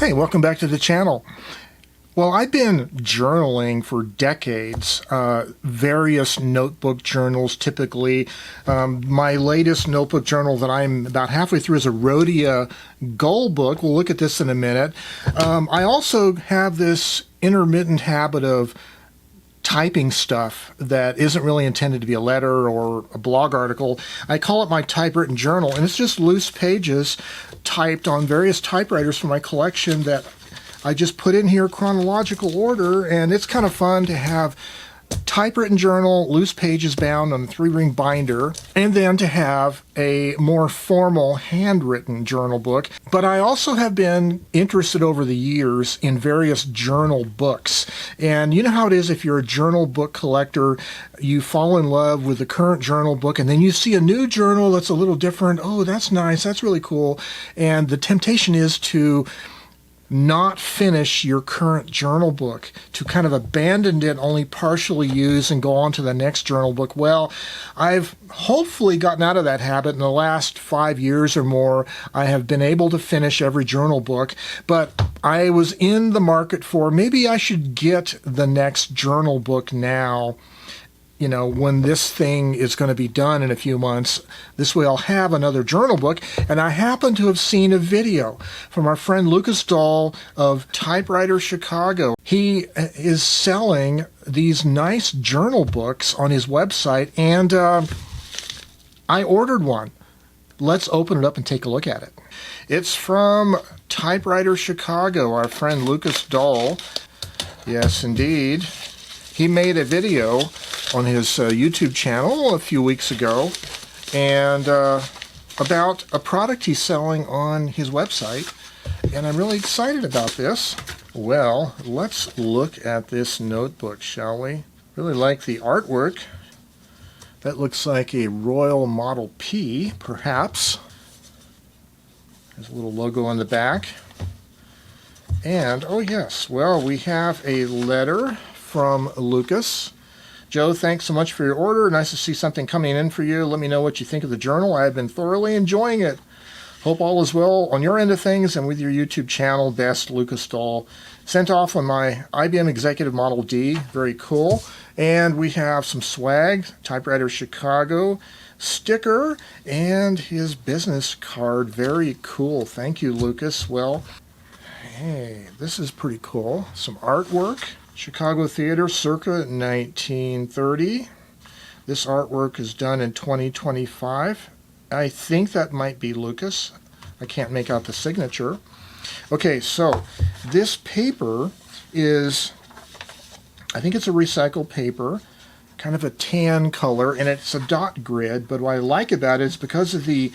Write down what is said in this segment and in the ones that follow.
Hey, welcome back to the channel. Well, I've been journaling for decades, various notebook journals typically. My latest notebook journal that I'm about halfway through is a Rhodia Gull book. We'll look at this in a minute. I also have this intermittent habit of typing stuff that isn't really intended to be a letter or a blog article. I call it my typewritten journal, and it's just loose pages typed on various typewriters from my collection that I just put in here chronological order, and it's kind of fun to have typewritten journal, loose pages bound on a 3-ring binder, and then to have a more formal handwritten journal book. But I also have been interested over the years in various journal books. And you know how it is if you're a journal book collector, you fall in love with the current journal book, and then you see a new journal that's a little different. Oh, that's nice, that's really cool. And the temptation is to not finish your current journal book, to kind of abandon it, only partially use, and go on to the next journal book. Well, I've hopefully gotten out of that habit. In the last 5 years or more, I have been able to finish every journal book, but I was in the market for maybe I should get the next journal book now. You know, when this thing is going to be done in a few months, this way I'll have another journal book. And I happen to have seen a video from our friend Lucas Dul of Typewriter Chicago. He is selling these nice journal books on his website, and I ordered one. Let's open it up and take a look at it. It's from Typewriter Chicago, our friend Lucas Dul. Yes, indeed. He made a video on his YouTube channel a few weeks ago and about a product he's selling on his website, and I'm really excited about this. Well, let's look at this notebook, shall we? Really like the artwork. That looks like a Royal Model P, perhaps. There's a little logo on the back. And, oh yes, well, we have a letter from Lucas. Joe, thanks so much for your order. Nice to see something coming in for you. Let me know what you think of the journal. I have been thoroughly enjoying it. Hope all is well on your end of things and with your YouTube channel. Best, Lucas Dul. Sent off on my IBM Executive Model D. Very cool. And we have some swag, Typewriter Chicago sticker, and his business card. Very cool. Thank you, Lucas. Well, hey, this is pretty cool. Some artwork. Chicago Theater circa 1930. This artwork is done in 2025. I think that might be Lucas. I can't make out the signature. Okay, so this paper is, I think it's a recycled paper, kind of a tan color, and it's a dot grid, but what I like about it is because of the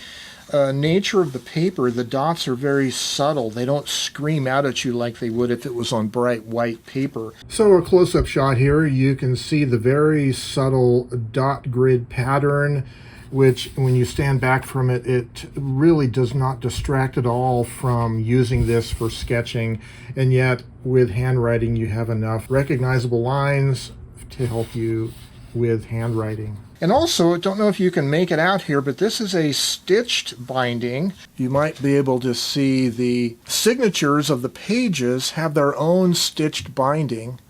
nature of the paper, the dots are very subtle. They don't scream out at you like they would if it was on bright white paper. So a close-up shot here, you can see the very subtle dot grid pattern, which when you stand back from it, it really does not distract at all from using this for sketching. And yet with handwriting, you have enough recognizable lines to help you with handwriting. And also, I don't know if you can make it out here, but this is a stitched binding. You might be able to see the signatures of the pages have their own stitched binding,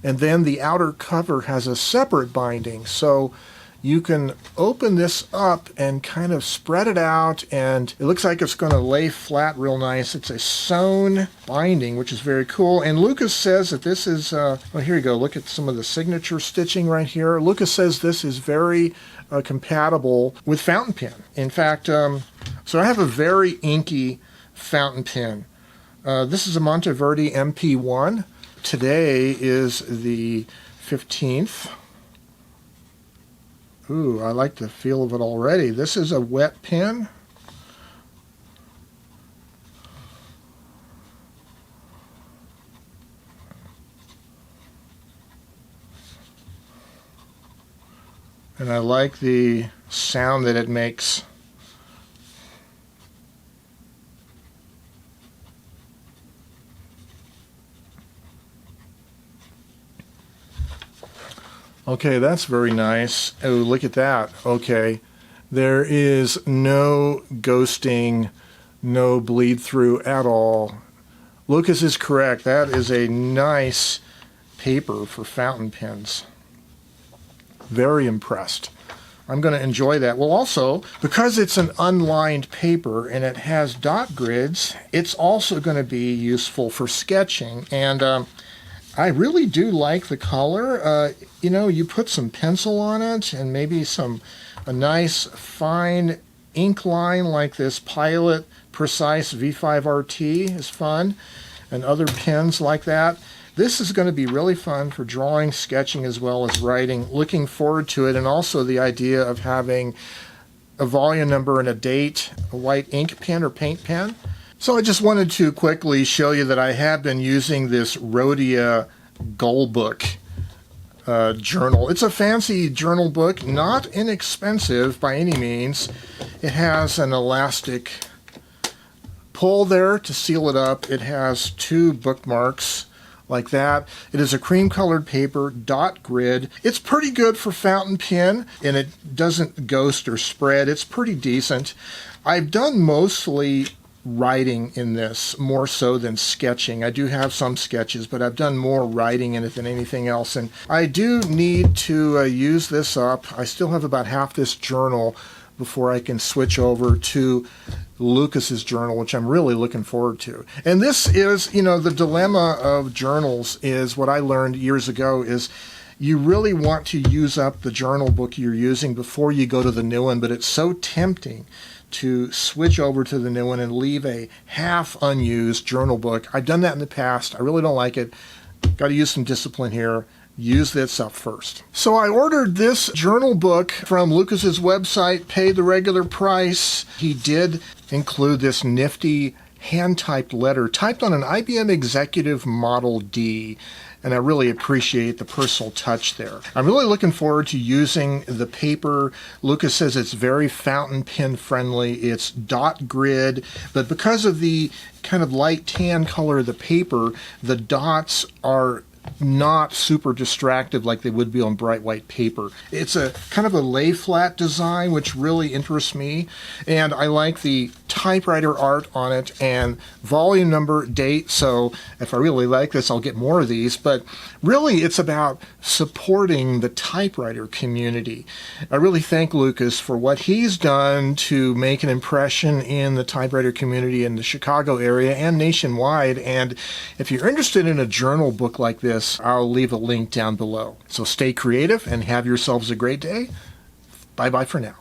and then the outer cover has a separate binding. So you can open this up and kind of spread it out, and it looks like it's going to lay flat real nice. It's a sewn binding, which is very cool. And Lucas says that this is, well, here you go. Look at some of the signature stitching right here. Lucas says this is very compatible with fountain pen. In fact, so I have a very inky fountain pen. This is a Monteverdi MP1. Today is the 15th. Ooh, I like the feel of it already. This is a wet pen. And I like the sound that it makes. Okay, that's very nice. Oh, look at that. Okay, there is no ghosting, no bleed through at all Lucas is correct. That is a nice paper for fountain pens. Very impressed. I'm going to enjoy that. Well, also, because it's an unlined paper and it has dot grids, it's also going to be useful for sketching. And I really do like the color. You put some pencil on it and maybe a nice fine ink line like this Pilot Precise V5RT is fun, and other pens like that. This is going to be really fun for drawing, sketching, as well as writing. Looking forward to it, and also the idea of having a volume number and a date, a white ink pen or paint pen. So I just wanted to quickly show you that I have been using this Rhodia Gullbook journal. It's a fancy journal book, not inexpensive by any means. It has an elastic pull there to seal it up. It has 2 bookmarks like that. It is a cream-colored paper, dot grid. It's pretty good for fountain pen, and it doesn't ghost or spread. It's pretty decent. I've done mostly writing in this, more so than sketching. I do have some sketches, but I've done more writing in it than anything else, and I do need to use this up. I still have about half this journal before I can switch over to Lucas's journal, which I'm really looking forward to. And this is, the dilemma of journals is what I learned years ago is you really want to use up the journal book you're using before you go to the new one, but it's so tempting to switch over to the new one and leave a half unused journal book. I've done that in the past. I really don't like it. Got to use some discipline here. Use this up first. So I ordered this journal book from Lucas's website, paid the regular price. He did include this nifty hand-typed letter typed on an IBM Executive Model D, and I really appreciate the personal touch there. I'm really looking forward to using the paper. Lucas says it's very fountain pen friendly. It's dot grid, but because of the kind of light tan color of the paper, the dots are not super distractive like they would be on bright white paper. It's a kind of a lay flat design, which really interests me, and I like the typewriter art on it and volume number, date, so if I really like this I'll get more of these, but really it's about supporting the typewriter community. I really thank Lucas for what he's done to make an impression in the typewriter community in the Chicago area and nationwide, and if you're interested in a journal book like this, I'll leave a link down below. So stay creative and have yourselves a great day. Bye-bye for now.